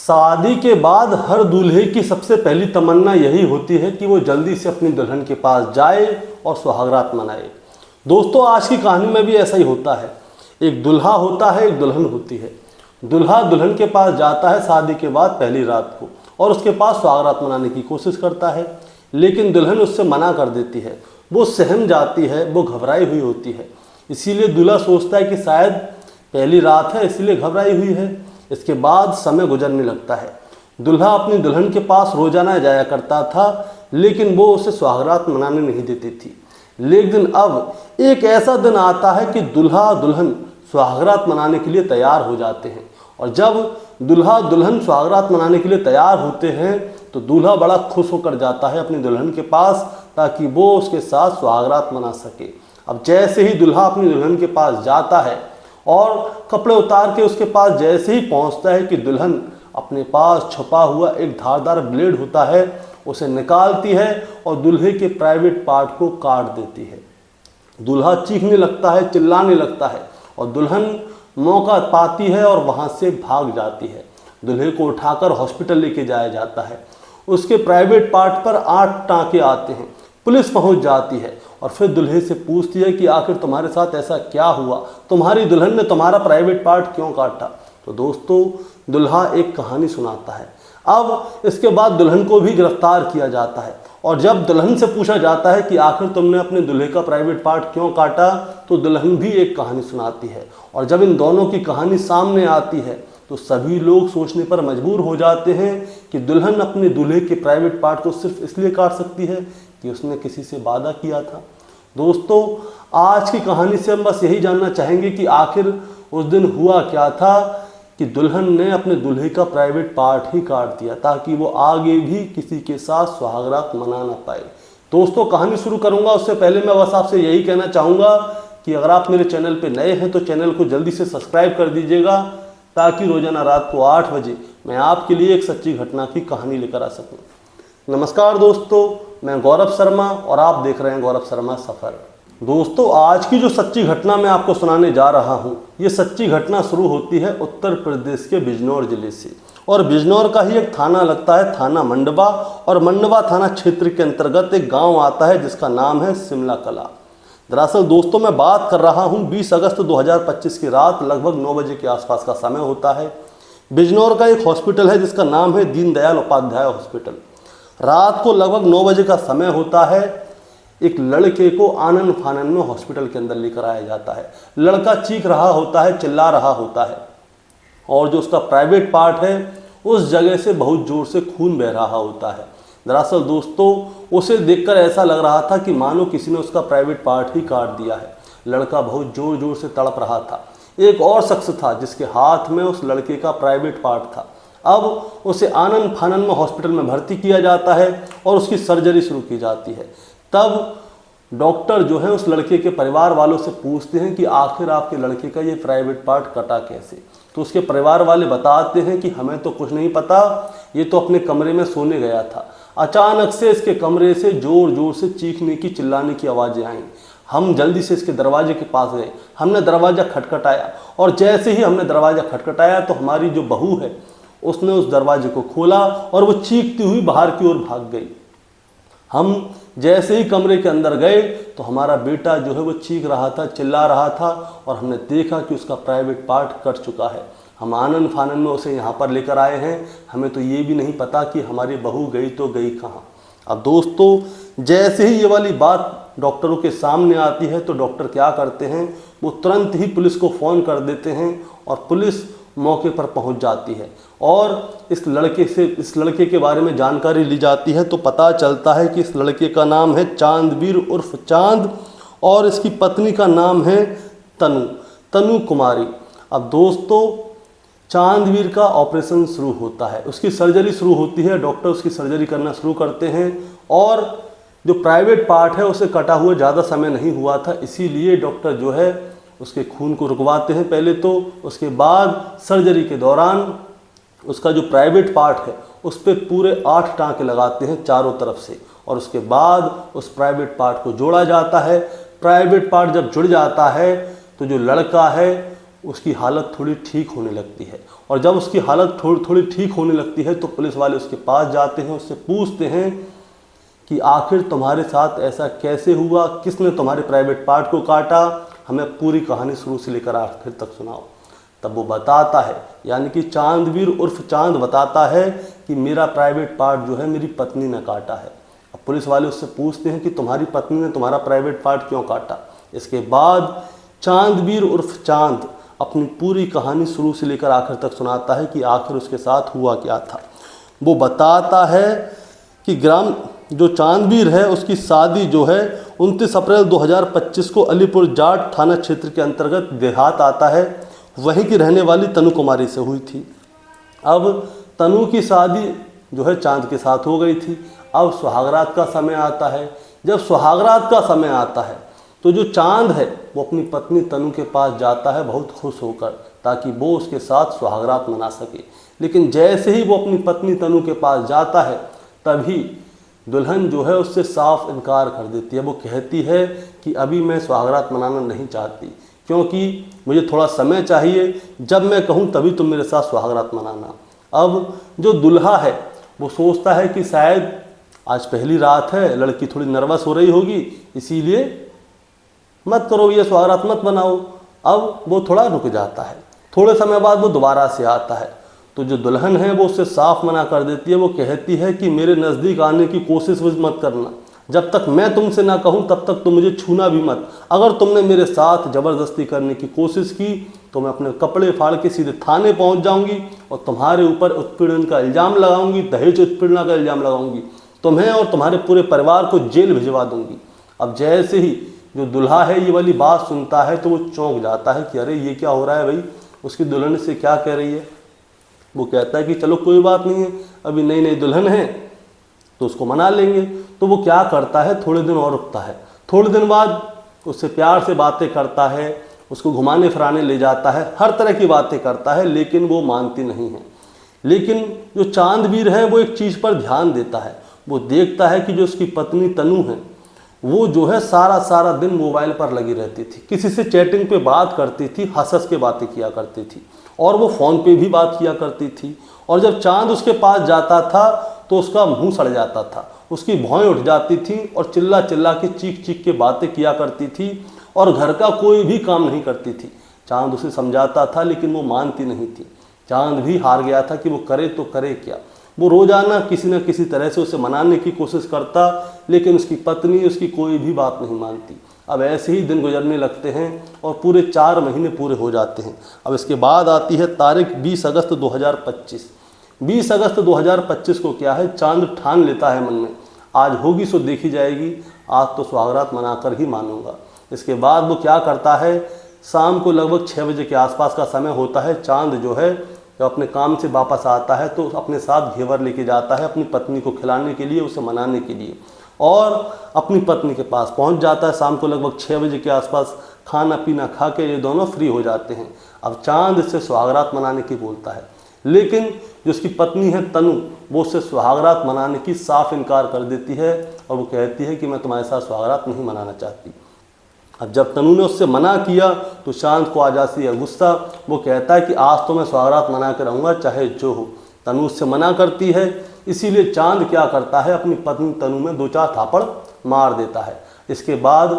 शादी के बाद हर दूल्हे की सबसे पहली तमन्ना यही होती है कि वो जल्दी से अपनी दुल्हन के पास जाए और सुहागरात मनाए। दोस्तों, आज की कहानी में भी ऐसा ही होता है। एक दुल्हा होता है, एक दुल्हन होती है। दुल्हा दुल्हन के पास जाता है शादी के बाद पहली रात को और उसके पास सुहागरात मनाने की कोशिश करता है, लेकिन दुल्हन उससे मना कर देती है। वो सहम जाती है, वो घबराई हुई होती है। इसीलिए दूल्हा सोचता है कि शायद पहली रात है, इसलिए घबराई हुई है। इसके बाद समय गुजरने लगता है। दूल्हा अपनी दुल्हन के पास रोजाना जाया करता था, लेकिन वो उसे सुहागरात मनाने नहीं देती थी। लेकिन अब एक ऐसा दिन आता है कि दूल्हा दुल्हन सुहागरात मनाने के लिए तैयार हो जाते हैं। और जब दूल्हा दुल्हन सुहागरात मनाने के लिए तैयार होते हैं तो दूल्हा बड़ा खुश होकर जाता है अपनी दुल्हन के पास, ताकि वो उसके साथ सुहागरात मना सके। अब जैसे ही दूल्हा अपनी दुल्हन के पास जाता है और कपड़े उतार के उसके पास जैसे ही पहुंचता है कि दुल्हन अपने पास छुपा हुआ एक धारदार ब्लेड होता है, उसे निकालती है और दूल्हे के प्राइवेट पार्ट को काट देती है। दूल्हा चीखने लगता है, चिल्लाने लगता है और दुल्हन मौका पाती है और वहां से भाग जाती है। दूल्हे को उठाकर हॉस्पिटल लेके जाया जाता है। उसके प्राइवेट पार्ट पर 8 टाँके आते हैं। पुलिस पहुंच जाती है और फिर दूल्हे से पूछती है कि आखिर तुम्हारे साथ ऐसा क्या हुआ, तुम्हारी दुल्हन ने तुम्हारा प्राइवेट पार्ट क्यों काटा। तो दोस्तों, दूल्हा एक कहानी सुनाता है। अब इसके बाद दुल्हन को भी गिरफ्तार किया जाता है और जब दुल्हन से पूछा जाता है कि आखिर तुमने अपने दूल्हे का प्राइवेट पार्ट क्यों काटा, तो दुल्हन भी एक कहानी सुनाती है। और जब इन दोनों की कहानी सामने आती है तो सभी लोग सोचने पर मजबूर हो जाते हैं कि दुल्हन अपने दूल्हे के प्राइवेट पार्ट को सिर्फ इसलिए काट सकती है कि उसने किसी से वादा किया था। दोस्तों, आज की कहानी से हम बस यही जानना चाहेंगे कि आखिर उस दिन हुआ क्या था कि दुल्हन ने अपने दूल्हे का प्राइवेट पार्ट ही काट दिया ताकि वो आगे भी किसी के साथ सुहागरात मना ना पाए। दोस्तों, कहानी शुरू करूंगा उससे पहले मैं बस आपसे यही कहना चाहूँगा कि अगर आप मेरे चैनल पे नए हैं तो चैनल को जल्दी से सब्सक्राइब कर दीजिएगा, ताकि रोजाना रात को 8 बजे मैं आपके लिए एक सच्ची घटना की कहानी लेकर आ सकूं। नमस्कार दोस्तों, मैं गौरव शर्मा और आप देख रहे हैं गौरव शर्मा सफ़र। दोस्तों, आज की जो सच्ची घटना मैं आपको सुनाने जा रहा हूं, ये सच्ची घटना शुरू होती है उत्तर प्रदेश के बिजनौर जिले से। और बिजनौर का ही एक थाना लगता है, थाना मंडवा। और मंडवा थाना क्षेत्र के अंतर्गत एक गाँव आता है जिसका नाम है शिमला कला। दरअसल दोस्तों, मैं बात कर रहा हूं 20 अगस्त 2025 की रात लगभग 9 बजे के आसपास का समय होता है। बिजनौर का एक हॉस्पिटल है जिसका नाम है दीनदयाल उपाध्याय हॉस्पिटल। रात को लगभग 9 बजे का समय होता है। एक लड़के को आनन फानन में हॉस्पिटल के अंदर लेकर आया जाता है। लड़का चीख रहा होता है, चिल्ला रहा होता है और जो उसका प्राइवेट पार्ट है उस जगह से बहुत जोर से खून बह रहा होता है। दरअसल दोस्तों, उसे देखकर ऐसा लग रहा था कि मानो किसी ने उसका प्राइवेट पार्ट ही काट दिया है। लड़का बहुत जोर जोर से तड़प रहा था। एक और शख्स था जिसके हाथ में उस लड़के का प्राइवेट पार्ट था। अब उसे आनन फानन में हॉस्पिटल में भर्ती किया जाता है और उसकी सर्जरी शुरू की जाती है। तब डॉक्टर जो है उस लड़के के परिवार वालों से पूछते हैं कि आखिर आपके लड़के का ये प्राइवेट पार्ट कटा कैसे। तो उसके परिवार वाले बताते हैं कि हमें तो कुछ नहीं पता, ये तो अपने कमरे में सोने गया था। अचानक से इसके कमरे से जोर जोर से चीखने की, चिल्लाने की आवाज़ें आईं। हम जल्दी से इसके दरवाजे के पास गए। हमने दरवाज़ा खटखटाया और जैसे ही हमने दरवाज़ा खटखटाया तो हमारी जो बहू है उसने उस दरवाजे को खोला और वो चीखती हुई बाहर की ओर भाग गई। हम जैसे ही कमरे के अंदर गए तो हमारा बेटा जो है वो चीख रहा था, चिल्ला रहा था और हमने देखा कि उसका प्राइवेट पार्ट कट चुका है। हम आनन फानन में उसे यहाँ पर लेकर आए हैं। हमें तो ये भी नहीं पता कि हमारी बहू गई तो गई कहाँ। अब दोस्तों, जैसे ही ये वाली बात डॉक्टरों के सामने आती है तो डॉक्टर क्या करते हैं, वो तुरंत ही पुलिस को फ़ोन कर देते हैं और पुलिस मौके पर पहुंच जाती है और इस लड़के के बारे में जानकारी ली जाती है। तो पता चलता है कि इस लड़के का नाम है चांदवीर उर्फ चांद और इसकी पत्नी का नाम है तनु कुमारी। अब दोस्तों, चांदवीर का ऑपरेशन शुरू होता है, उसकी सर्जरी शुरू होती है। डॉक्टर उसकी सर्जरी करना शुरू करते हैं और जो प्राइवेट पार्ट है उसे कटा हुआ ज़्यादा समय नहीं हुआ था, इसीलिए डॉक्टर जो है उसके खून को रुकवाते हैं पहले तो। उसके बाद सर्जरी के दौरान उसका जो प्राइवेट पार्ट है उस पर पूरे 8 टाँके लगाते हैं चारों तरफ से और उसके बाद उस प्राइवेट पार्ट को जोड़ा जाता है। प्राइवेट पार्ट जब जुड़ जाता है तो जो लड़का है उसकी हालत थोड़ी ठीक होने लगती है। और जब उसकी हालत थोड़ी ठीक होने लगती है तो पुलिस वाले उसके पास जाते हैं, उससे पूछते हैं कि आखिर तुम्हारे साथ ऐसा कैसे हुआ, किसने तुम्हारे प्राइवेट पार्ट को काटा, हमें पूरी कहानी शुरू से लेकर आखिर तक सुनाओ। तब वो बताता है, यानी कि चांदवीर उर्फ चांद बताता है कि मेरा प्राइवेट पार्ट जो है मेरी पत्नी ने काटा है। अब पुलिस वाले उससे पूछते हैं कि तुम्हारी पत्नी ने तुम्हारा प्राइवेट पार्ट क्यों काटा। इसके बाद चांदवीर उर्फ चांद अपनी पूरी कहानी शुरू से लेकर आखिर तक सुनाता है कि आखिर उसके साथ हुआ क्या था। वो बताता है कि जो चांदवीर है उसकी शादी जो है 29 अप्रैल 2025 को अलीपुर जाट थाना क्षेत्र के अंतर्गत देहात आता है, वहीं की रहने वाली तनु कुमारी से हुई थी। अब तनु की शादी जो है चांद के साथ हो गई थी। अब सुहागरात का समय आता है। जब सुहागरात का समय आता है तो जो चांद है वो अपनी पत्नी तनु के पास जाता है बहुत खुश होकर, ताकि वो उसके साथ सुहागरात मना सके। लेकिन जैसे ही वो अपनी पत्नी तनु के पास जाता है तभी दुल्हन जो है उससे साफ इनकार कर देती है। वो कहती है कि अभी मैं सुहागरात मनाना नहीं चाहती, क्योंकि मुझे थोड़ा समय चाहिए, जब मैं कहूँ तभी तुम मेरे साथ सुहागरात मनाना। अब जो दुल्हा है वो सोचता है कि शायद आज पहली रात है, लड़की थोड़ी नर्वस हो रही होगी, इसीलिए मत करो ये सुहागरात मत बनाओ। अब वो थोड़ा रुक जाता है। थोड़े समय बाद वो दोबारा से आता है तो जो दुल्हन है वो उससे साफ मना कर देती है। वो कहती है कि मेरे नज़दीक आने की कोशिश मत करना, जब तक मैं तुमसे ना कहूँ तब तक तुम मुझे छूना भी मत। अगर तुमने मेरे साथ ज़बरदस्ती करने की कोशिश की तो मैं अपने कपड़े फाड़ के सीधे थाने पहुँच जाऊँगी और तुम्हारे ऊपर उत्पीड़न का इल्ज़ाम लगाऊंगी, दहेज उत्पीड़न का इल्ज़ाम लगाऊंगी, तुम्हें और तुम्हारे पूरे परिवार को जेल भिजवा दूंगी। अब जैसे ही जो दुल्हा है ये वाली बात सुनता है तो वो चौंक जाता है कि अरे ये क्या हो रहा है भाई, उसकी दुल्हन से क्या कह रही है। वो कहता है कि चलो कोई बात नहीं है, अभी नई नई दुल्हन है तो उसको मना लेंगे। तो वो क्या करता है, थोड़े दिन और रुकता है। थोड़े दिन बाद उससे प्यार से बातें करता है, उसको घुमाने फिराने ले जाता है, हर तरह की बातें करता है, लेकिन वो मानती नहीं है। लेकिन जो चांदवीर है वो एक चीज़ पर ध्यान देता है। वो देखता है कि जो उसकी पत्नी तनु है वो जो है सारा दिन मोबाइल पर लगी रहती थी, किसी से चैटिंग पे बात करती थी, हंस के बातें किया करती थी और वो फ़ोन पे भी बात किया करती थी। और जब चांद उसके पास जाता था तो उसका मुंह सड़ जाता था, उसकी भौएं उठ जाती थी और चिल्ला के चीख के बातें किया करती थी और घर का कोई भी काम नहीं करती थी। चांद उसे समझाता था लेकिन वो मानती नहीं थी। चांद भी हार गया था कि वो करे तो करे क्या। वो रोज़ाना किसी न किसी तरह से उसे मनाने की कोशिश करता, लेकिन उसकी पत्नी उसकी कोई भी बात नहीं मानती। अब ऐसे ही दिन गुजरने लगते हैं और पूरे 4 महीने पूरे हो जाते हैं। अब इसके बाद आती है तारीख 20 अगस्त 2025। 20 अगस्त 2025 को क्या है, चांद ठान लेता है मन में, आज होगी सो देखी जाएगी, आज तो सुहागरात मनाकर ही मानूंगा। इसके बाद वो क्या करता है, शाम को लगभग 6 बजे के आसपास का समय होता है। चांद जो है जब अपने काम से वापस आता है तो अपने साथ घेवर लेके जाता है अपनी पत्नी को खिलाने के लिए, उसे मनाने के लिए, और अपनी पत्नी के पास पहुंच जाता है। शाम को लगभग 6 बजे के आसपास खाना पीना खा के ये दोनों फ्री हो जाते हैं। अब चांद इससे सुहागरात मनाने की बोलता है, लेकिन जो उसकी पत्नी है तनु वो उससे सुहागरात मनाने की साफ इनकार कर देती है और वो कहती है कि मैं तुम्हारे साथ सुहागरात नहीं मनाना चाहती। अब जब तनु ने उससे मना किया तो चांद को आ जाती है गुस्सा। वो कहता है कि आज तो मैं सुहागरात मना के रहूँगा चाहे जो हो। तनु उससे मना करती है, इसीलिए चांद क्या करता है, अपनी पत्नी तनु में 2-4 थापड़ मार देता है। इसके बाद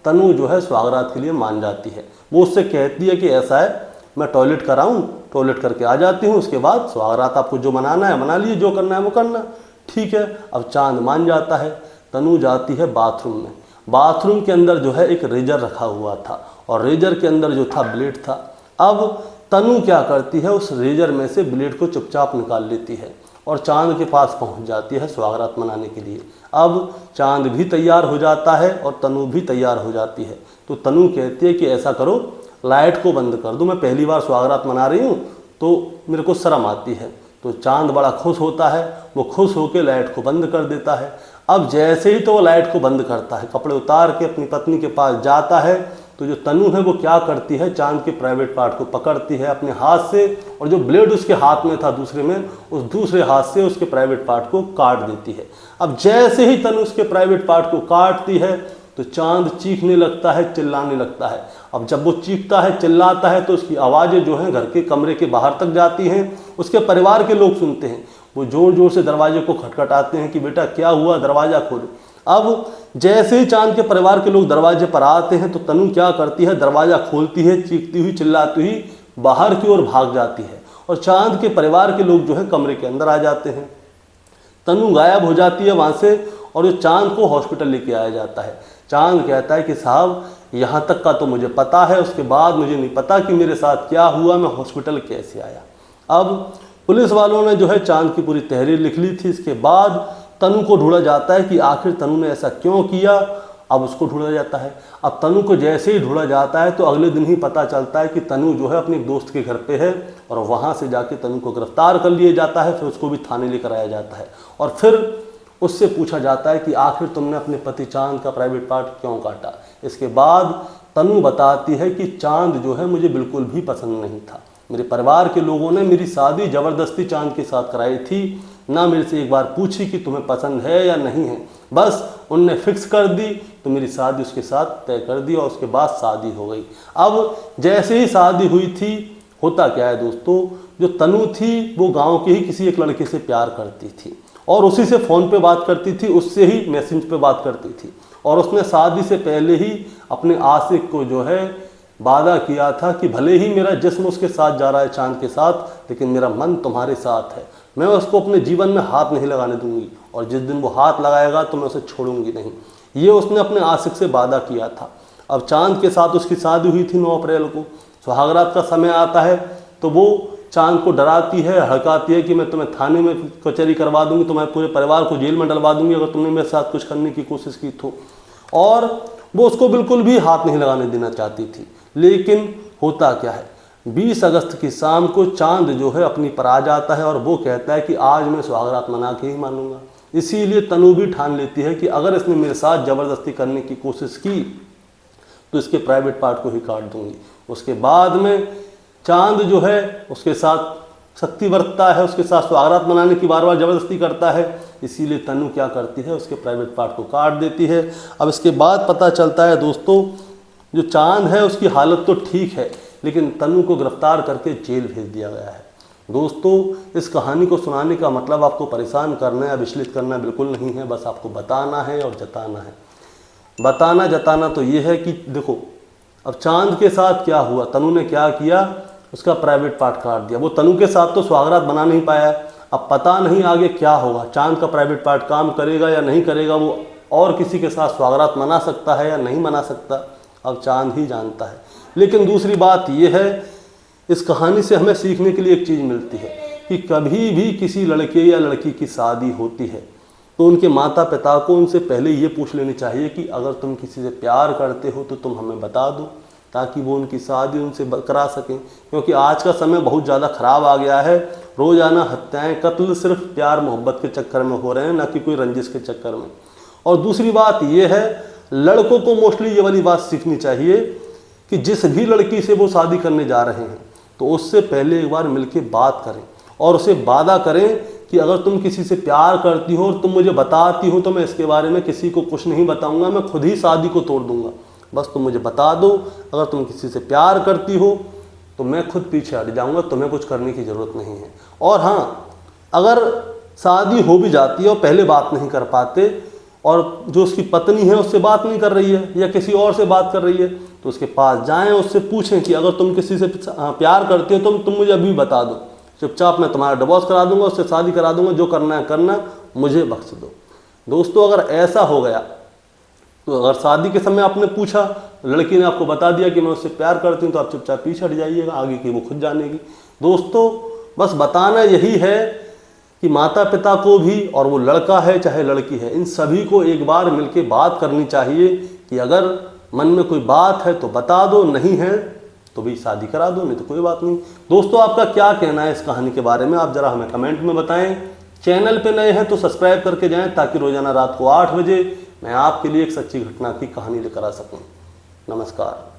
तनु जो है सुहागरात के लिए मान जाती है। वो उससे कहती है कि ऐसा है, मैं टॉयलेट कराऊँ, टॉयलेट करके आ जाती हूँ, उसके बाद सुहागरात आपको जो मनाना है मना लीजिए, जो करना है वो करना। ठीक है। अब चांद मान जाता है। तनु जाती है बाथरूम में। बाथरूम के अंदर जो है एक रेजर रखा हुआ था और रेजर के अंदर जो था ब्लेड था। अब तनु क्या करती है, उस रेजर में से ब्लेड को चुपचाप निकाल लेती है और चांद के पास पहुंच जाती है सुहागरात मनाने के लिए। अब चांद भी तैयार हो जाता है और तनु भी तैयार हो जाती है। तो तनु कहती है कि ऐसा करो, लाइट को बंद कर दो, मैं पहली बार सुहागरात मना रही हूँ तो मेरे को शर्म आती है। तो चांद बड़ा खुश होता है, वो खुश होकर लाइट को बंद कर देता है। अब जैसे ही तो वो लाइट को बंद करता है, कपड़े उतार के अपनी पत्नी के पास जाता है, तो जो तनु है वो क्या करती है, चांद के प्राइवेट पार्ट को पकड़ती है अपने हाथ से और जो ब्लेड उसके हाथ में था दूसरे में, उस दूसरे हाथ से उसके प्राइवेट पार्ट को काट देती है। अब जैसे ही तनु उसके प्राइवेट पार्ट को काटती है तो चांद चीखने लगता है, चिल्लाने लगता है। अब जब वो चीखता है, चिल्लाता है, तो उसकी आवाज़ें जो हैं घर के कमरे के बाहर तक जाती हैं। उसके परिवार के लोग सुनते हैं, वो ज़ोर ज़ोर से दरवाजे को खटखटाते हैं कि बेटा क्या हुआ, दरवाज़ा खोलो। अब जैसे ही चांद के परिवार के लोग दरवाजे पर आते हैं तो तनु क्या करती है, दरवाज़ा खोलती है, चीखती हुई चिल्लाती हुई बाहर की ओर भाग जाती है और चांद के परिवार के लोग जो है कमरे के अंदर आ जाते हैं। तनु गायब हो जाती है वहाँ से और जो चांद को हॉस्पिटल लेके आया जाता है। चांद कहता है कि साहब यहाँ तक का तो मुझे पता है, उसके बाद मुझे नहीं पता कि मेरे साथ क्या हुआ, मैं हॉस्पिटल कैसे आया। अब पुलिस वालों ने जो है चांद की पूरी तहरीर लिख ली थी। इसके बाद तनु को ढूंढा जाता है कि आखिर तनु ने ऐसा क्यों किया। अब उसको ढूंढा जाता है। अब तनु को जैसे ही ढूंढा जाता है तो अगले दिन ही पता चलता है कि तनु जो है अपने दोस्त के घर पे है और वहाँ से जाके तनु को गिरफ्तार कर लिया जाता है। फिर उसको भी थाने लेकर आया जाता है और फिर उससे पूछा जाता है कि आखिर तुमने अपने पति चांद का प्राइवेट पार्ट क्यों काटा। इसके बाद तनु बताती है कि चांद जो है मुझे बिल्कुल भी पसंद नहीं था। मेरे परिवार के लोगों ने मेरी शादी ज़बरदस्ती चांद के साथ कराई थी, ना मेरे से एक बार पूछी कि तुम्हें पसंद है या नहीं है, बस उनने फिक्स कर दी तो मेरी शादी उसके साथ तय कर दी और उसके बाद शादी हो गई। अब जैसे ही शादी हुई थी, होता क्या है दोस्तों, जो तनु थी वो गांव के ही किसी एक लड़के से प्यार करती थी और उसी से फ़ोन पे बात करती थी, उससे ही मैसेज पे बात करती थी और उसने शादी से पहले ही अपने आशिक को जो है वादा किया था कि भले ही मेरा जिस्म उसके साथ जा रहा है चांद के साथ, लेकिन मेरा मन तुम्हारे साथ है, मैं उसको अपने जीवन में हाथ नहीं लगाने दूंगी और जिस दिन वो हाथ लगाएगा तो मैं उसे छोड़ूंगी नहीं। ये उसने अपने आशिक से वादा किया था। अब चांद के साथ उसकी शादी हुई थी 9 अप्रैल को। सुहागरात का समय आता है तो वो चांद को डराती है, हड़काती है कि मैं तुम्हें थाने में कचहरी करवा दूंगी, तुम्हारे पूरे परिवार को जेल में डलवा दूंगी अगर तुमने मेरे साथ कुछ करने की कोशिश की तो। और वो उसको बिल्कुल भी हाथ नहीं लगाने देना चाहती थी। लेकिन होता क्या है, 20 अगस्त की शाम को चांद जो है अपनी पर आ जाता है और वो कहता है कि आज मैं सुहागरात मना के ही मानूंगा। इसीलिए तनु भी ठान लेती है कि अगर इसने मेरे साथ ज़बरदस्ती करने की कोशिश की तो इसके प्राइवेट पार्ट को ही काट दूंगी। उसके बाद में चांद जो है उसके साथ शक्ति बरतता है, उसके साथ सुहागरात मनाने की बार बार ज़बरदस्ती करता है। इसीलिए तनु क्या करती है, उसके प्राइवेट पार्ट को काट देती है। अब इसके बाद पता चलता है दोस्तों, जो चांद है उसकी हालत तो ठीक है, लेकिन तनु को गिरफ्तार करके जेल भेज दिया गया है। दोस्तों इस कहानी को सुनाने का मतलब आपको परेशान करना या विचलित करना बिल्कुल नहीं है, बस आपको बताना है और जताना है। बताना जताना तो ये है कि देखो अब चांद के साथ क्या हुआ, तनु ने क्या किया, उसका प्राइवेट पार्ट काट दिया। वो तनु के साथ तो सुहागरात बना नहीं पाया, अब पता नहीं आगे क्या होगा, चांद का प्राइवेट पार्ट काम करेगा या नहीं करेगा, वो और किसी के साथ सुहागरात मना सकता है या नहीं मना सकता, अब चांद ही जानता है। लेकिन दूसरी बात यह है, इस कहानी से हमें सीखने के लिए एक चीज़ मिलती है कि कभी भी किसी लड़के या लड़की की शादी होती है तो उनके माता पिता को उनसे पहले ये पूछ लेनी चाहिए कि अगर तुम किसी से प्यार करते हो तो तुम हमें बता दो, ताकि वो उनकी शादी उनसे करा सकें। क्योंकि आज का समय बहुत ज़्यादा ख़राब आ गया है, रोज़ाना हत्याएं, कत्ल सिर्फ प्यार मोहब्बत के चक्कर में हो रहे हैं, ना कि कोई रंजिश के चक्कर में। और दूसरी बात यह है, लड़कों को मोस्टली ये वाली बात सीखनी चाहिए कि जिस भी लड़की से वो शादी करने जा रहे हैं तो उससे पहले एक बार मिलके बात करें और उसे वादा करें कि अगर तुम किसी से प्यार करती हो और तुम मुझे बताती हो तो मैं इसके बारे में किसी को कुछ नहीं बताऊंगा, मैं खुद ही शादी को तोड़ दूंगा, बस तुम मुझे बता दो। अगर तुम किसी से प्यार करती हो तो मैं खुद पीछे हट जाऊंगा, तुम्हें कुछ करने की ज़रूरत नहीं है। और हाँ, अगर शादी हो भी जाती है और पहले बात नहीं कर पाते और जो उसकी पत्नी है उससे बात नहीं कर रही है या किसी और से बात कर रही है तो उसके पास जाएं, उससे पूछें कि अगर तुम किसी से प्यार करते हो तो तुम मुझे अभी बता दो, चुपचाप मैं तुम्हारा डिवोर्स करा दूंगा, उससे शादी करा दूंगा, जो करना है करना, मुझे बख्श दो। दोस्तों अगर ऐसा हो गया तो अगर शादी के समय आपने पूछा, लड़की ने आपको बता दिया कि मैं उससे प्यार करती हूँ, तो आप चुपचाप पीछे हट जाइएगा, आगे की वो खुद जानेगी। दोस्तों बस बताना यही है कि माता पिता को भी, और वो लड़का है चाहे लड़की है, इन सभी को एक बार मिलके बात करनी चाहिए कि अगर मन में कोई बात है तो बता दो, नहीं है तो भी शादी करा दो, नहीं तो कोई बात नहीं। दोस्तों आपका क्या कहना है इस कहानी के बारे में, आप ज़रा हमें कमेंट में बताएं। चैनल पे नए हैं तो सब्सक्राइब करके जाएं ताकि रोज़ाना रात को 8 बजे मैं आपके लिए एक सच्ची घटना की कहानी लेकर आ सकूं। नमस्कार।